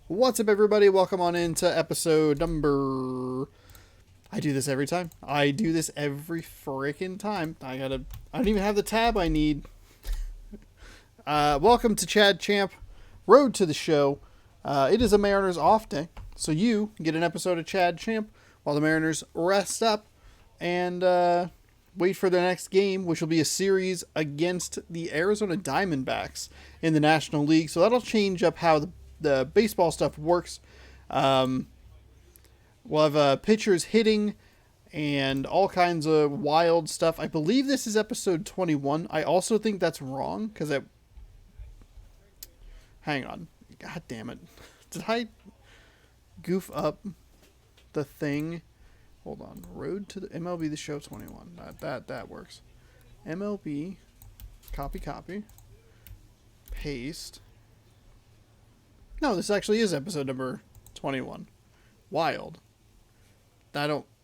What's up, everybody? Welcome on into episode number... I do this every time. I do this every freaking time. I don't even have the tab I need. Welcome to Chad Champ, Road to the Show. It is a Mariners off day, so you get an episode of Chad Champ while the Mariners rest up and wait for their next game, which will be a series against the Arizona Diamondbacks in the National League. So that'll change up how the baseball stuff works. We'll have pitchers hitting and all kinds of wild stuff. I believe this is episode 21. I also think that's wrong because hang on. God damn it. Did I goof up the thing? Hold on. Road to the MLB The Show 21. That works. MLB. Copy. Paste. No, this actually is episode number 21. Wild.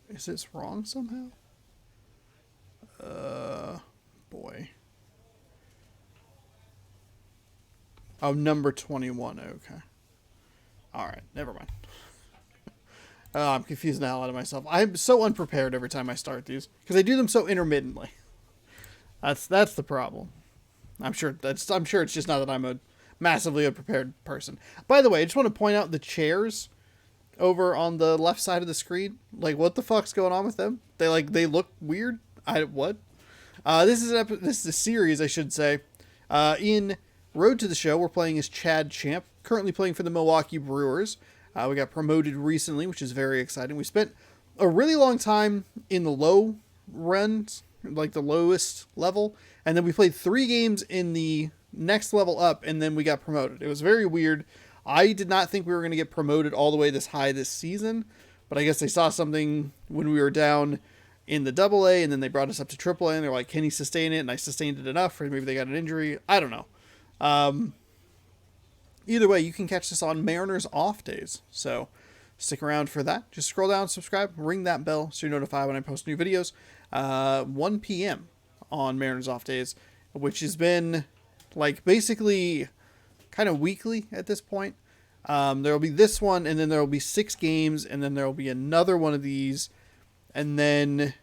Is this wrong somehow? Boy. Oh, number 21. Okay. Alright, never mind. I'm confusing the hell out of myself. I'm so unprepared every time I start these because I do them so intermittently. That's the problem. I'm sure it's just not that I'm a massively unprepared person. By the way, I just want to point out the chairs over on the left side of the screen. Like, what the fuck's going on with them? They look weird. What? This is a series, I should say. In Road to the Show, we're playing as Chad Champ, currently playing for the Milwaukee Brewers. We got promoted recently, which is very exciting. We spent a really long time in the low runs, like the lowest level, and then we played 3 games in the next level up, and then we got promoted. It was very weird. I did not think we were going to get promoted all the way this high this season, but I guess they saw something when we were down in the AA, and then they brought us up to AAA, and they're like, can he sustain it? And I sustained it enough, or maybe they got an injury. I don't know. Either way, you can catch this on Mariners off days, so stick around for that. Just scroll down, subscribe, ring that bell so you're notified when I post new videos. 1 p.m. on Mariners off days, which has been like basically kind of weekly at this point. There will be this one, and then there will be 6 games, and then there will be another one of these, and then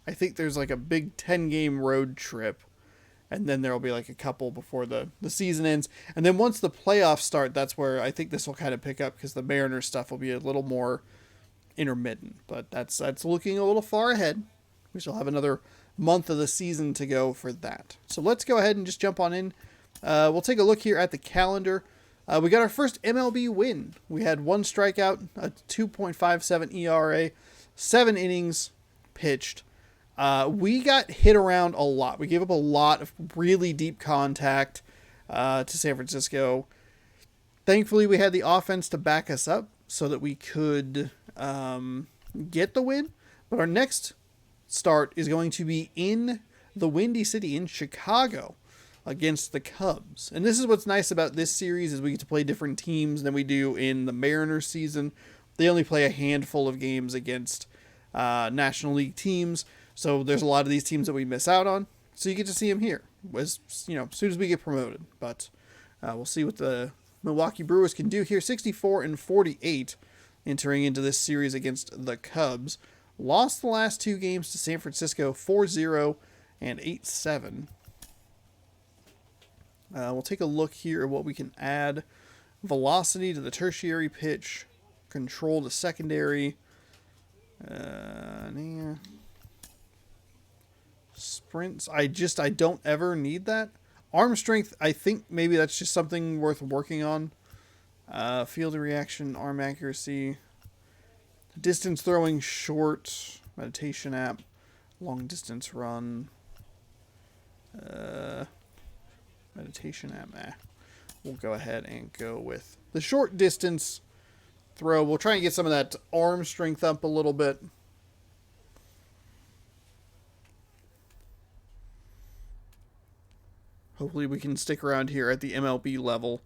I think there's like a big 10-game road trip, and then there will be like a couple before the season ends. And then once the playoffs start, that's where I think this will kind of pick up because the Mariners stuff will be a little more intermittent. But that's looking a little far ahead. We shall have another month of the season to go for that. So let's go ahead and just jump on in. We'll take a look here at the calendar. We got our first MLB win. We had 1 strikeout, a 2.57 ERA, 7 innings pitched. We got hit around a lot. We gave up a lot of really deep contact to San Francisco. Thankfully, we had the offense to back us up so that we could get the win. But our next start is going to be in the Windy City in Chicago against the Cubs. And this is what's nice about this series is we get to play different teams than we do in the Mariners season. They only play a handful of games against National League teams. So there's a lot of these teams that we miss out on. So you get to see them here as soon as we get promoted. But we'll see what the Milwaukee Brewers can do here. 64-48 entering into this series against the Cubs. Lost the last 2 games to San Francisco 4-0 and 8-7. We'll take a look here at what we can add. Velocity to the tertiary pitch. Control to secondary. Sprints. I don't ever need that. Arm strength, I think maybe that's just something worth working on. Field reaction, arm accuracy. Distance throwing, short. Meditation app. Long distance run. Meditation app. We'll go ahead and go with the short distance throw. We'll try and get some of that arm strength up a little bit. Hopefully we can stick around here at the MLB level.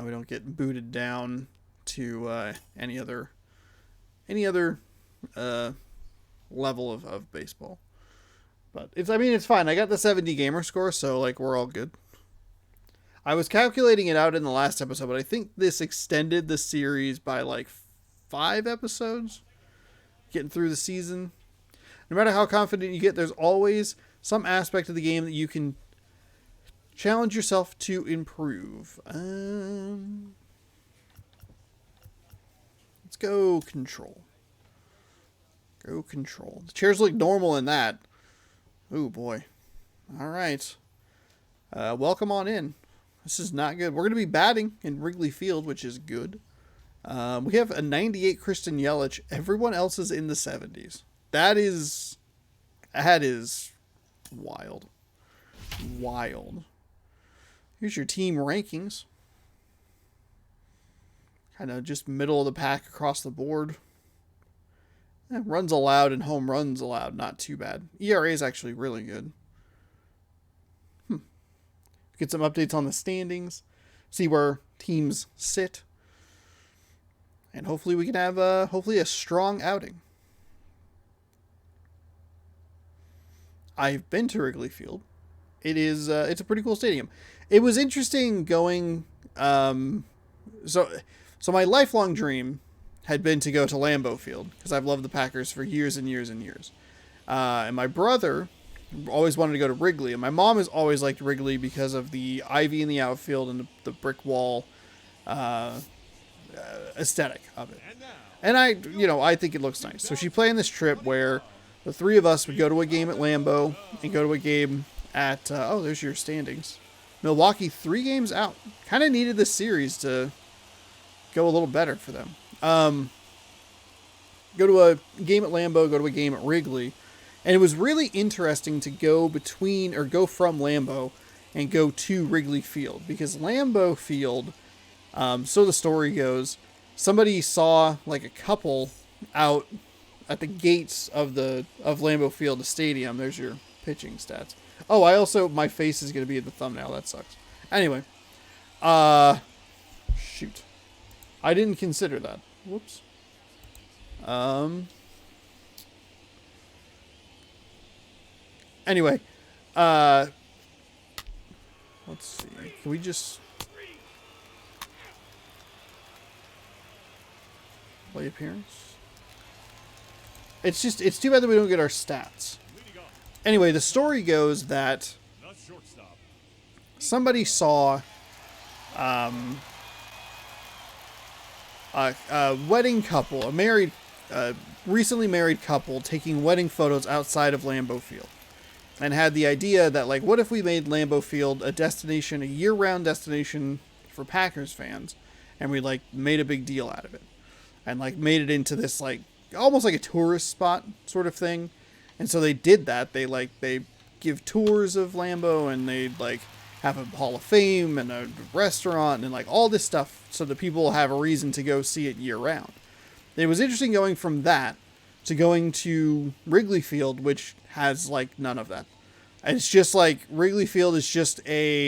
We don't get booted down to any other level of baseball. But it's fine. I got the 70 gamer score, so like we're all good. I was calculating it out in the last episode, but I think this extended the series by like 5 episodes, getting through the season. No matter how confident you get, there's always some aspect of the game that you can challenge yourself to improve. Let's go control. Go control. The chairs look normal in that. Oh boy. All right. Welcome on in. This is not good. We're going to be batting in Wrigley Field, which is good. We have a 98 Christian Yelich. Everyone else is in the 70s. That is wild. Wild. Here's your team rankings. Kind of just middle of the pack across the board. Runs allowed and home runs allowed, not too bad. ERA is actually really good. Get some updates on the standings. See where teams sit. And hopefully we can have a strong outing. I've been to Wrigley Field. It's a pretty cool stadium. It was interesting going. So my lifelong dream had been to go to Lambeau Field because I've loved the Packers for years and years and years. And my brother always wanted to go to Wrigley, and my mom has always liked Wrigley because of the ivy in the outfield and the brick wall aesthetic of it. And I think it looks nice. So she planned this trip where the three of us would go to a game at Lambeau and go to a game at there's your standings. Milwaukee 3 games out. Kind of needed this series to go a little better for them. Go to a game at Lambeau, go to a game at Wrigley. And it was really interesting to go from Lambeau and go to Wrigley Field. Because Lambeau Field, so the story goes, somebody saw like a couple out at the gates of Lambeau Field, the stadium. There's your pitching stats. Oh, my face is going to be in the thumbnail. That sucks. Anyway. Shoot. I didn't consider that. Whoops. Anyway, let's see. Can we just play appearance? It's too bad that we don't get our stats. Anyway, the story goes that somebody saw a wedding couple, recently married couple, taking wedding photos outside of Lambeau Field. And had the idea that, like, what if we made Lambeau Field a destination, a year-round destination for Packers fans, and we, like, made a big deal out of it. And, like, made it into this, like, almost like a tourist spot sort of thing. And so they did that. They give tours of Lambeau, and they, like, have a Hall of Fame and a restaurant and, like, all this stuff so that people have a reason to go see it year-round. It was interesting going from that to going to Wrigley Field, which has, like, none of that. And it's just, like, Wrigley Field is just it's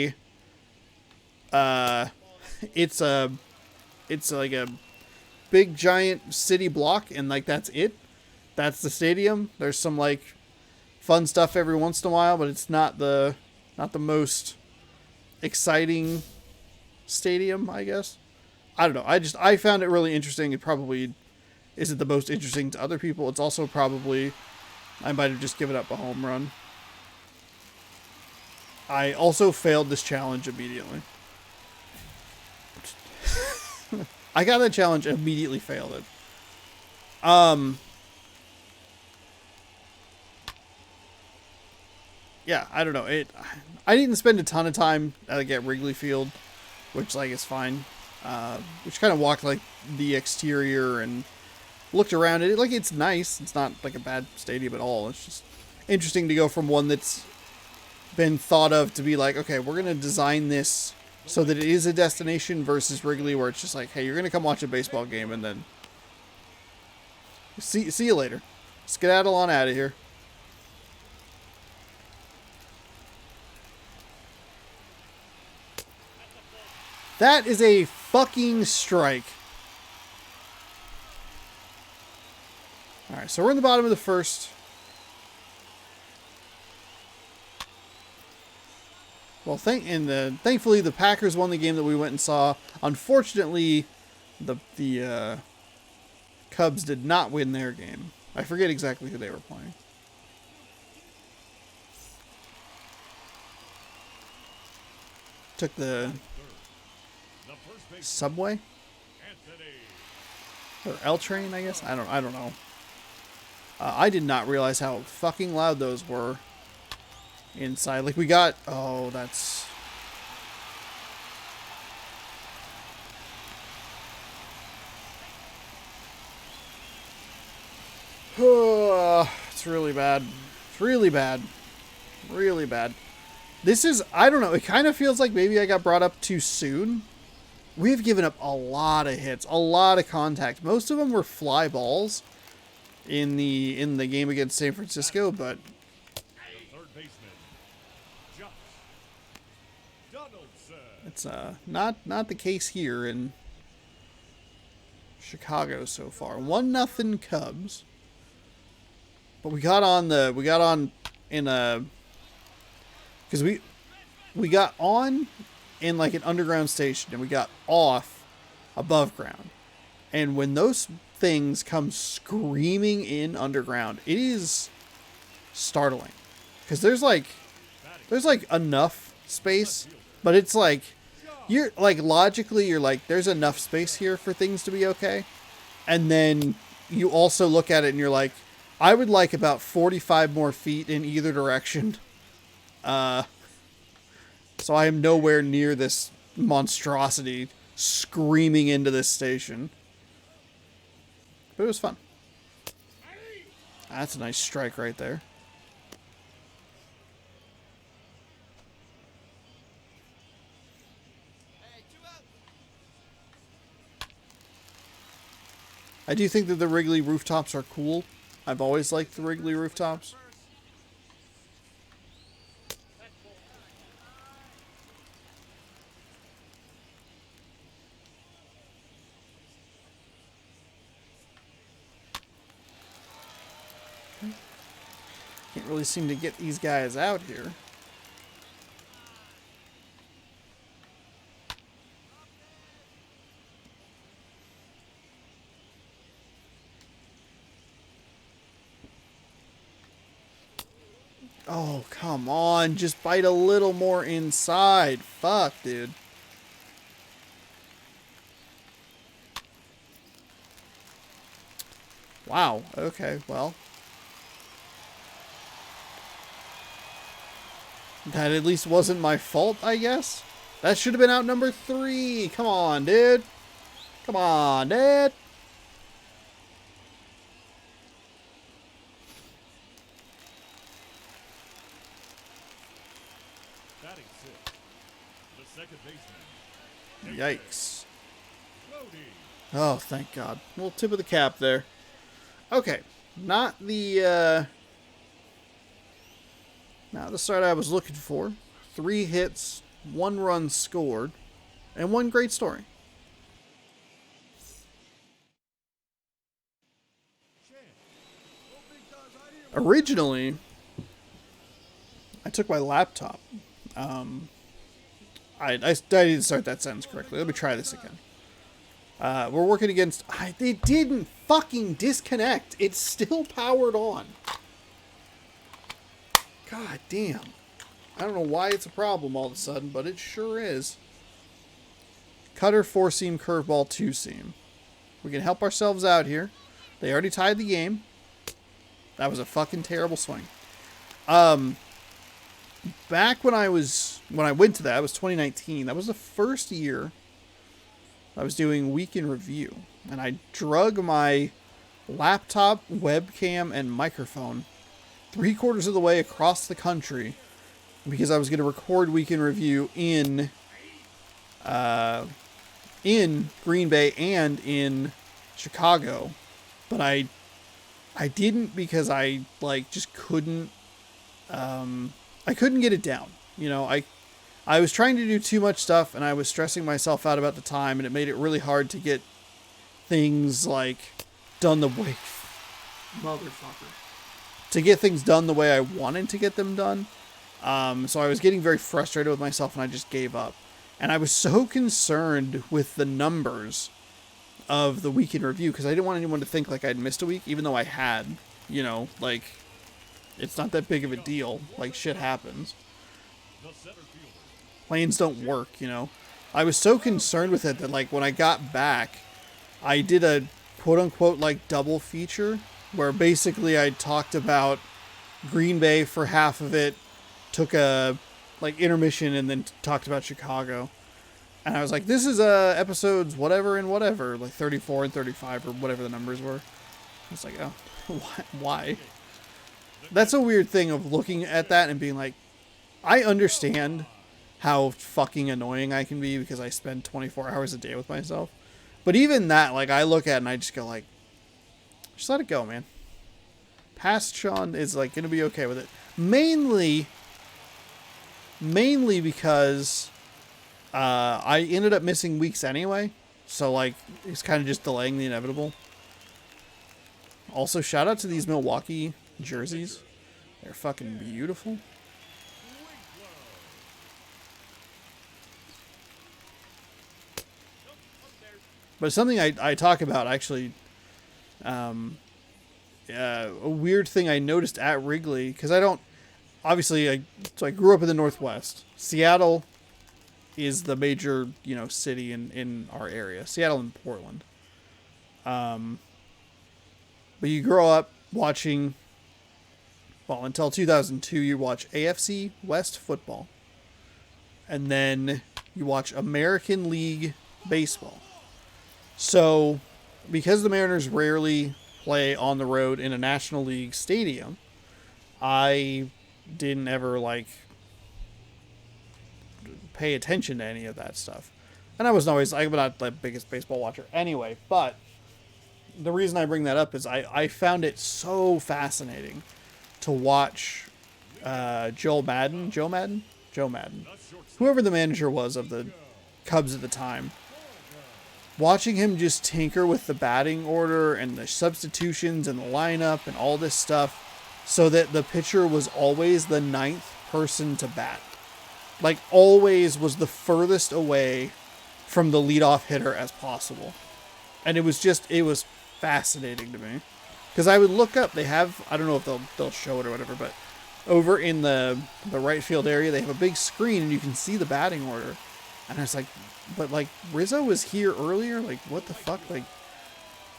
like a big, giant city block, and, like, that's it. That's the stadium. There's some, like, fun stuff every once in a while, but it's not the most exciting stadium, I guess. I don't know. I found it really interesting. It probably isn't the most interesting to other people. It's also probably, I might have just given up a home run. I also failed this challenge immediately. I got that challenge, immediately failed it. Yeah, I don't know. I didn't spend a ton of time at Wrigley Field, which, like, is fine. Which kind of walked, like, the exterior and looked around it. Like, it's nice. It's not, like, a bad stadium at all. It's just interesting to go from one that's been thought of to be like, okay, we're going to design this so that it is a destination versus Wrigley, where it's just like, hey, you're going to come watch a baseball game and then see you later. Skedaddle on out of here. That is a fucking strike. Alright, so we're in the bottom of the first. Well, thankfully the Packers won the game that we went and saw. Unfortunately, the Cubs did not win their game. I forget exactly who they were playing. Took the subway or L train, I guess. I don't know. I did not realize how fucking loud those were inside. Like we got. Oh, that's. It's really bad. It's really bad. Really bad. This is, I don't know, it kind of feels like maybe I got brought up too soon. We've given up a lot of hits, a lot of contact. Most of them were fly balls in the game against San Francisco, but it's not the case here in Chicago so far. 1-0 Cubs. But we got on in a, because we got on in like an underground station and we got off above ground. And when those things come screaming in underground, it is startling. Because there's like enough space, but it's like, you're like, logically you're like, there's enough space here for things to be okay. And then you also look at it and you're like, I would like about 45 more feet in either direction. So I am nowhere near this monstrosity screaming into this station. But it was fun. That's a nice strike right there. I do think that the Wrigley rooftops are cool. I've always liked the Wrigley rooftops. Can't really seem to get these guys out here. Oh, come on. Just bite a little more inside. Fuck, dude. Wow. Okay, well. That at least wasn't my fault, I guess. That should have been out number 3. Come on, dude. Come on, dude. Yikes. Oh, thank God. A little tip of the cap there. Okay. Not the start I was looking for. 3 hits, 1 run scored, and 1 great story. Originally, I took my laptop. I didn't start that sentence correctly. Let me try this again. We're working against... It didn't fucking disconnect. It's still powered on. God damn. I don't know why it's a problem all of a sudden, but it sure is. Cutter, 4-seam, curveball, 2-seam. We can help ourselves out here. They already tied the game. That was a fucking terrible swing. Back when I went to that, it was 2019. That was the first year I was doing week in review. And I drug my laptop, webcam, and microphone 3/4 of the way across the country because I was going to record week in review in Green Bay and in Chicago. But I didn't because I just couldn't I couldn't get it down. You know, I was trying to do too much stuff and I was stressing myself out about the time and it made it really hard to get things done the way to get things done the way I wanted to get them done. So I was getting very frustrated with myself, and I just gave up. And I was so concerned with the numbers of the week in review because I didn't want anyone to think like I'd missed a week, even though I had. You know, like, it's not that big of a deal. Like, shit happens. Planes don't work, you know. I was so concerned with it that, like, when I got back, I did a quote-unquote, like, double feature where basically I talked about Green Bay for half of it, took a, like, intermission, and then talked about Chicago. And I was like, this is episodes whatever and whatever, like 34 and 35 or whatever the numbers were. I was like, oh, why? That's a weird thing of looking at that and being like, I understand how fucking annoying I can be because I spend 24 hours a day with myself. But even that, like, I look at it and I just go like, just let it go, man. Past Sean is, like, going to be okay with it. Mainly because I ended up missing weeks anyway. So, like, it's kind of just delaying the inevitable. Also, shout out to these Milwaukee jerseys. They're fucking beautiful. But something I talk about, actually, a weird thing I noticed at Wrigley, because I don't, obviously, so I grew up in the Northwest. Seattle is the major, you know, city in our area. Seattle and Portland. But you grow up watching, well, until 2002, you watch AFC West football. And then you watch American League baseball. So, because the Mariners rarely play on the road in a National League stadium, I didn't ever, like, pay attention to any of that stuff. And I'm not the biggest baseball watcher anyway, but the reason I bring that up is I found it so fascinating to watch Joe Madden, whoever the manager was of the Cubs at the time, watching him just tinker with the batting order and the substitutions and the lineup and all this stuff so that the pitcher was always the 9th person to bat. Like, always was the furthest away from the leadoff hitter as possible. And it was fascinating to me. Because I would look up, they have, I don't know if they'll show it or whatever, but over in the right field area, they have a big screen and you can see the batting order. And I was like, but, like, Rizzo was here earlier? Like, what the fuck? Like,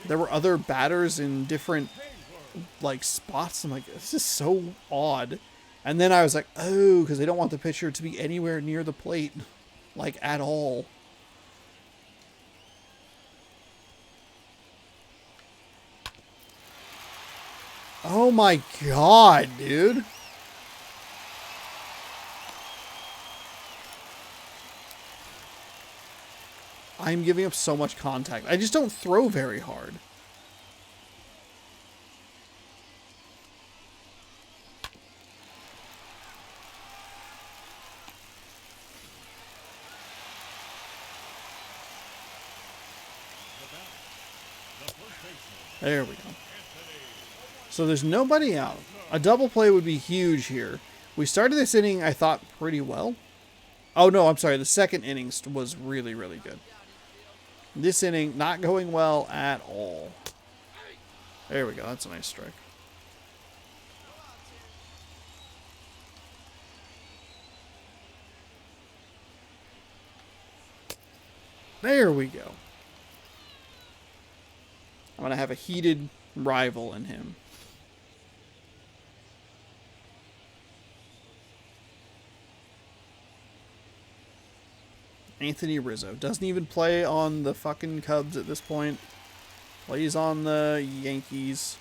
there were other batters in different, like, spots. I'm like, this is so odd. And then I was like, oh, because they don't want the pitcher to be anywhere near the plate, like, at all. Oh my god, dude. I'm giving up so much contact. I just don't throw very hard. There we go. So there's nobody out. A double play would be huge here. We started this inning, I thought, pretty well. Oh, no, I'm sorry. The second inning was really, really good. This inning, not going well at all. There we go. That's a nice strike. There we go. I'm going to have a heated rival in him. Anthony Rizzo. Doesn't even play on the fucking Cubs at this point. Plays on the Yankees.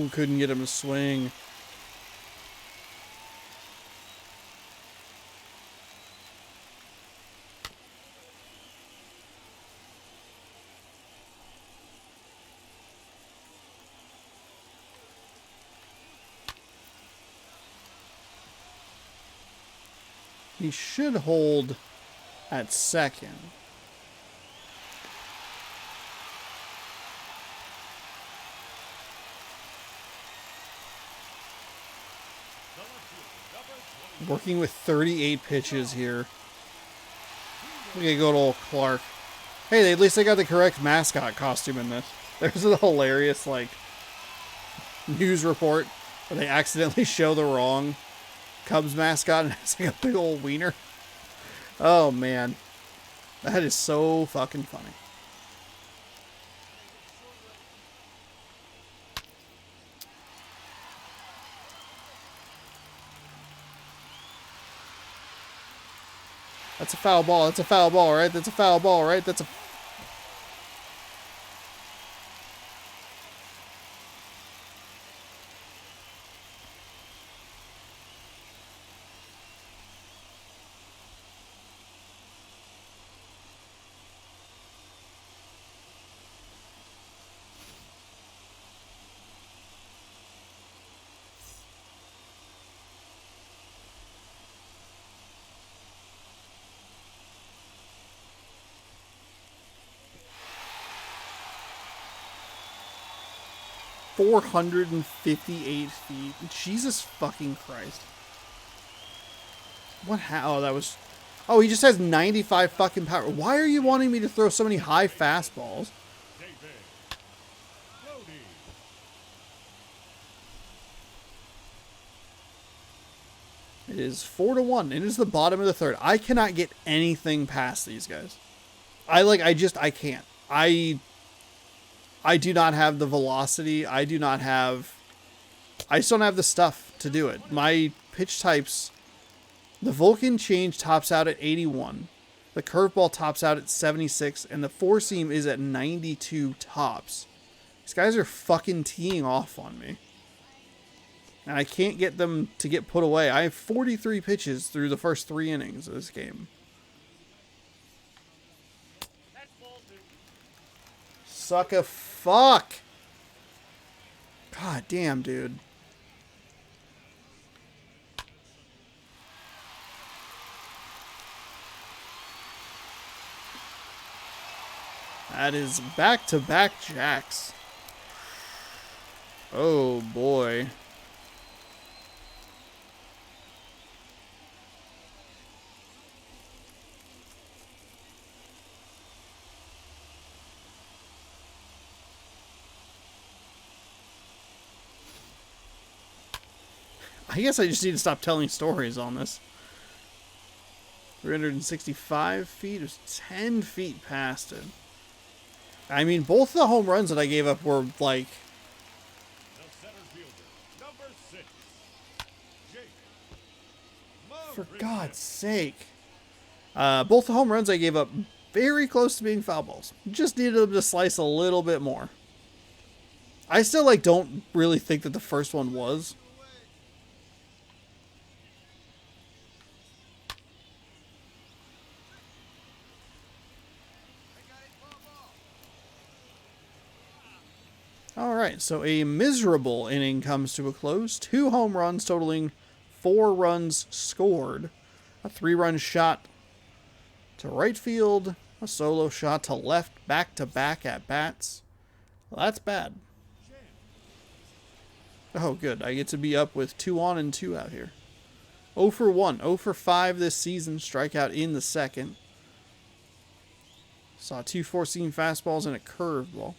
Oh, couldn't get him to swing. He should hold at second. Working with 38 pitches here. Look at good old Clark. Hey, at least they got the correct mascot costume in this. There's a hilarious, like, news report where they accidentally show the wrong Cubs mascot and it's like a big old wiener. Oh, man. That is so fucking funny. That's a foul ball. That's a foul ball, right? That's a foul ball, right? That's a... 458 feet. Jesus fucking Christ. What? How? Oh, that was... Oh, he just has 95 fucking power. Why are you wanting me to throw so many high fastballs? It is 4-1. It is the bottom of the third. I cannot get anything past these guys. I can't. I do not have the velocity. I just don't have the stuff to do it. My pitch types, the Vulcan change tops out at 81. The curveball tops out at 76. And the four seam is at 92 tops. These guys are fucking teeing off on me. And I can't get them to get put away. I have 43 pitches through the first 3 innings of this game. Suck a fuck. God damn, dude. That is back-to-back jacks. Oh, boy. I guess I just need to stop telling stories on this. 365 feet. It was 10 feet past it. I mean, both the home runs that I gave up were like... For God's sake. Both the home runs I gave up very close to being foul balls. Just needed them to slice a little bit more. I still don't really think that the first one was. Alright, so a miserable inning comes to a close. 2 home runs totaling 4 runs scored. A 3-run shot to right field. A solo shot to left, back-to-back at bats. Well, that's bad. Oh, good. I get to be up with 2 on and 2 out here. 0 for 1. 0 for 5 this season. Strikeout in the second. Saw 2 four-seam fastballs and a curveball.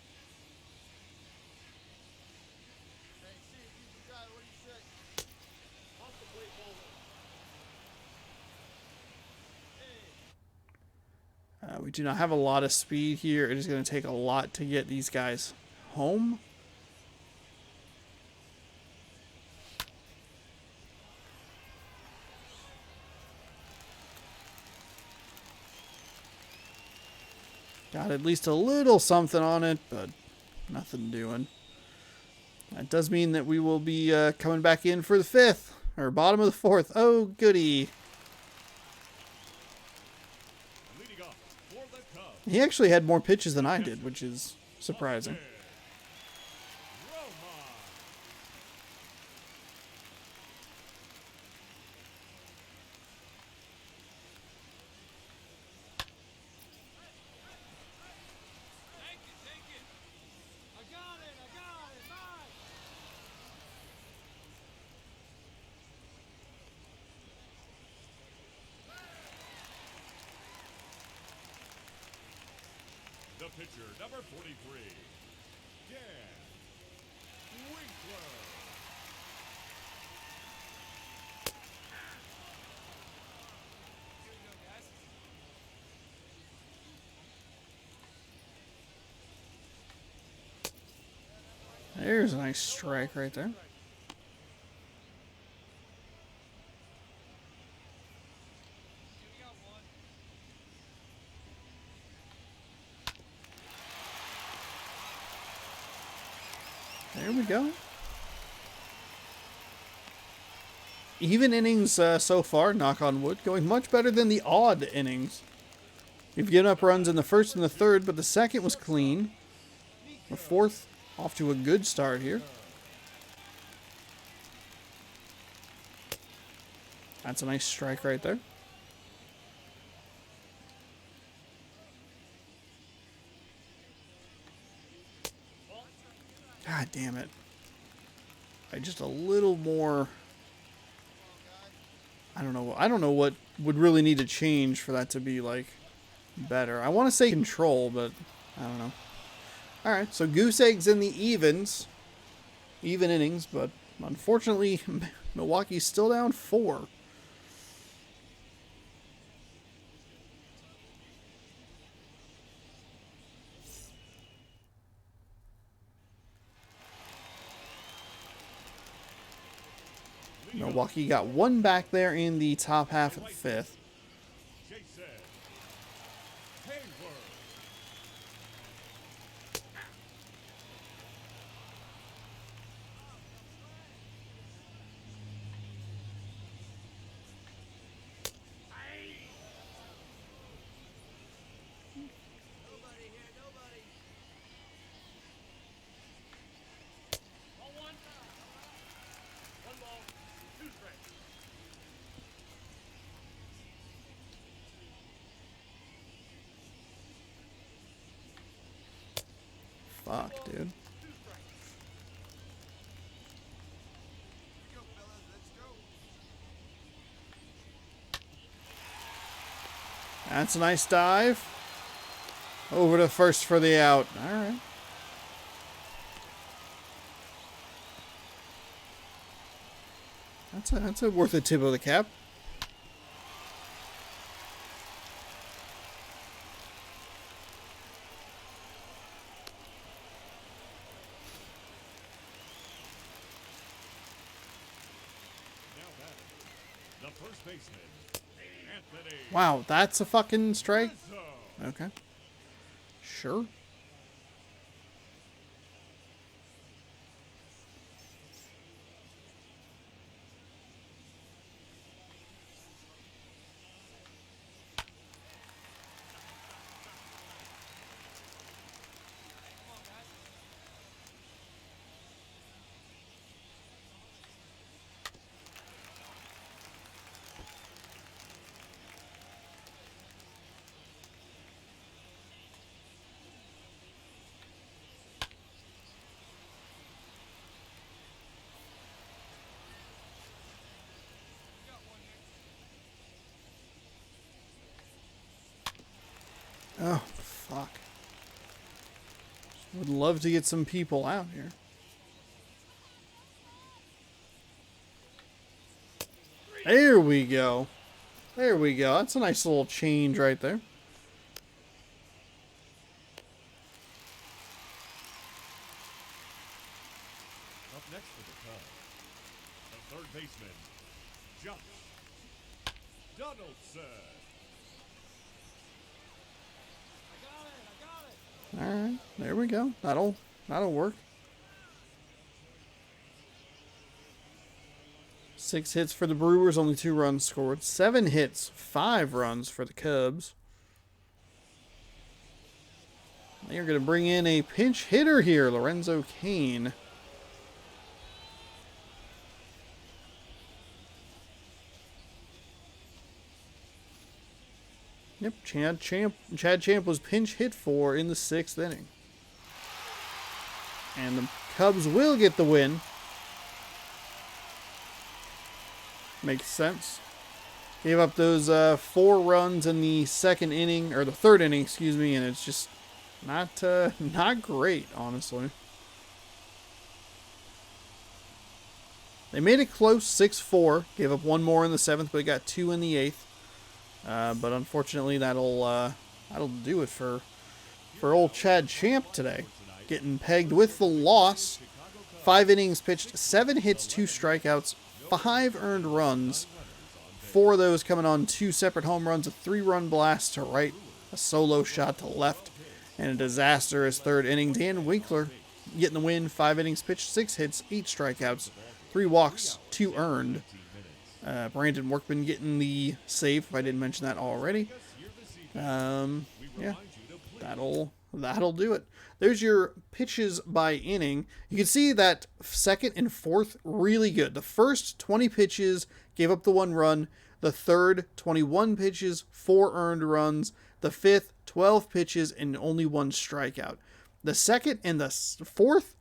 We do not have a lot of speed here. It is going to take a lot to get these guys home. Got at least a little something on it, but nothing doing. That does mean that we will be coming back in for the 5th, or bottom of the 4th. Oh, goody. He actually had more pitches than I did, which is surprising. The pitcher, number 43, Dan Winkler. There's a nice strike right there. There we go. Even innings so far, knock on wood, going much better than the odd innings. We've given up runs in the 1st and the 3rd, but the 2nd was clean. The 4th off to a good start here. That's a nice strike right there. God damn it. Just a little more. I don't know what would really need to change for that to be like better. I want to say control, but I don't know. Alright, so goose eggs in the evens. Even innings, but unfortunately Milwaukee's still down 4. Milwaukee got 1 back there in the top half of the 5th. Fuck, dude. That's a nice dive. Over to first for the out. Alright. That's a worth a tip of the cap. Wow, that's a fucking strike? Okay. Sure. Oh, fuck. Would love to get some people out here. There we go. There we go. That's a nice little change right there. Up next for the Cubs, the third baseman, Josh Donaldson. Alright, there we go. That'll work. 6 hits for the Brewers, only 2 runs scored. 7 hits, 5 runs for the Cubs. They're going to bring in a pinch hitter here, Lorenzo Cain. Yep, Chad Champ was pinch hit for in the 6th inning. And the Cubs will get the win. Makes sense. Gave up those 4 runs in the 2nd inning, or the 3rd inning, excuse me, and it's just not great, honestly. They made it close, 6-4. Gave up 1 more in the 7th, but got 2 in the 8th. But unfortunately, that'll do it for old Chad Champ today. Getting pegged with the loss. 5 innings pitched, 7 hits, 2 strikeouts, 5 earned runs. 4 of those coming on 2 separate home runs, a 3-run blast to right, a solo shot to left, and a disastrous 3rd inning. Dan Winkler getting the win. 5 innings pitched, 6 hits, 8 strikeouts, 3 walks, 2 earned. Brandon Workman getting the save, if I didn't mention that already. Yeah, that'll do it. There's your pitches by inning. You can see that 2nd and 4th really good. The first 20 pitches gave up the 1 run. The 3rd, 21 pitches, 4 earned runs. The 5th, 12 pitches and only 1 strikeout. The 2nd and the 4th,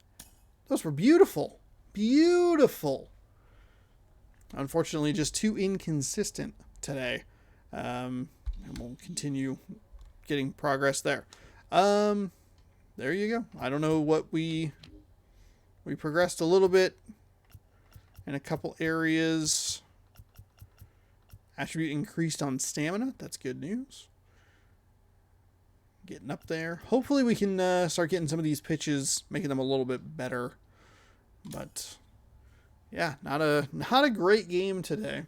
those were beautiful. Beautiful. Unfortunately, just too inconsistent today. And we'll continue getting progress there. There you go. I don't know what we progressed a little bit in a couple areas. Attribute increased on stamina. That's good news. Getting up there. Hopefully we can start getting some of these pitches, making them a little bit better. But yeah, not a great game today,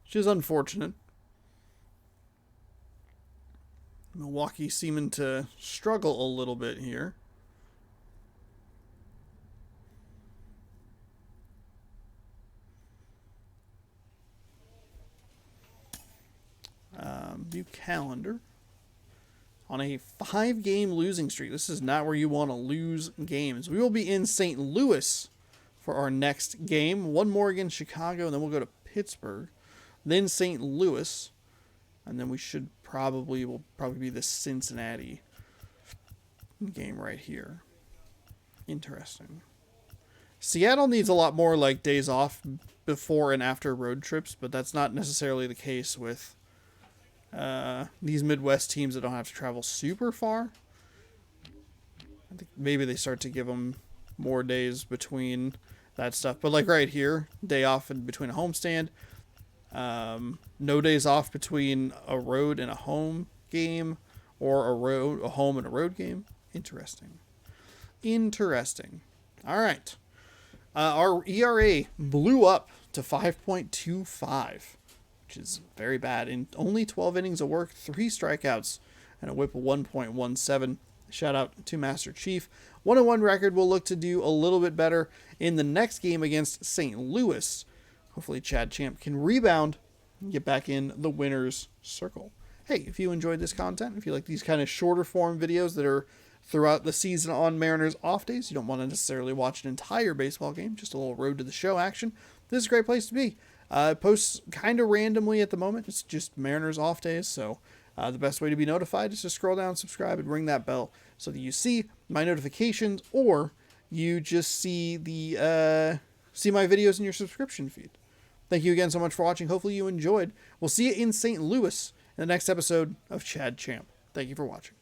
which is unfortunate. Milwaukee seeming to struggle a little bit here. View calendar. On a 5-game losing streak. This is not where you want to lose games. We will be in St. Louis for our next game. 1 more against Chicago, and then we'll go to Pittsburgh. Then St. Louis. And then we will probably be the Cincinnati game right here. Interesting. Seattle needs a lot more like days off before and after road trips, but that's not necessarily the case with these Midwest teams that don't have to travel super far. I think maybe they start to give them more days between that stuff. But like right here, day off in between a homestand. No days off between a road and a home game, or a home and a road game. Interesting. All right. Our ERA blew up to 5.25, which is very bad. In only 12 innings of work, 3 strikeouts, and a whip of 1.17. Shout out to Master Chief. 1-1 record. We'll look to do a little bit better in the next game against St. Louis. Hopefully Chad Champ can rebound and get back in the winner's circle. Hey, if you enjoyed this content, if you like these kind of shorter form videos that are throughout the season on Mariners off days, you don't want to necessarily watch an entire baseball game, just a little road to the show action, this is a great place to be. Posts kind of randomly at the moment. It's just Mariners off days, so the best way to be notified is to scroll down, subscribe, and ring that bell so that you see my notifications, or you just see my videos in your subscription feed. Thank you again so much for watching. Hopefully you enjoyed. We'll see you in St. Louis in the next episode of Chad Champ. Thank you for watching.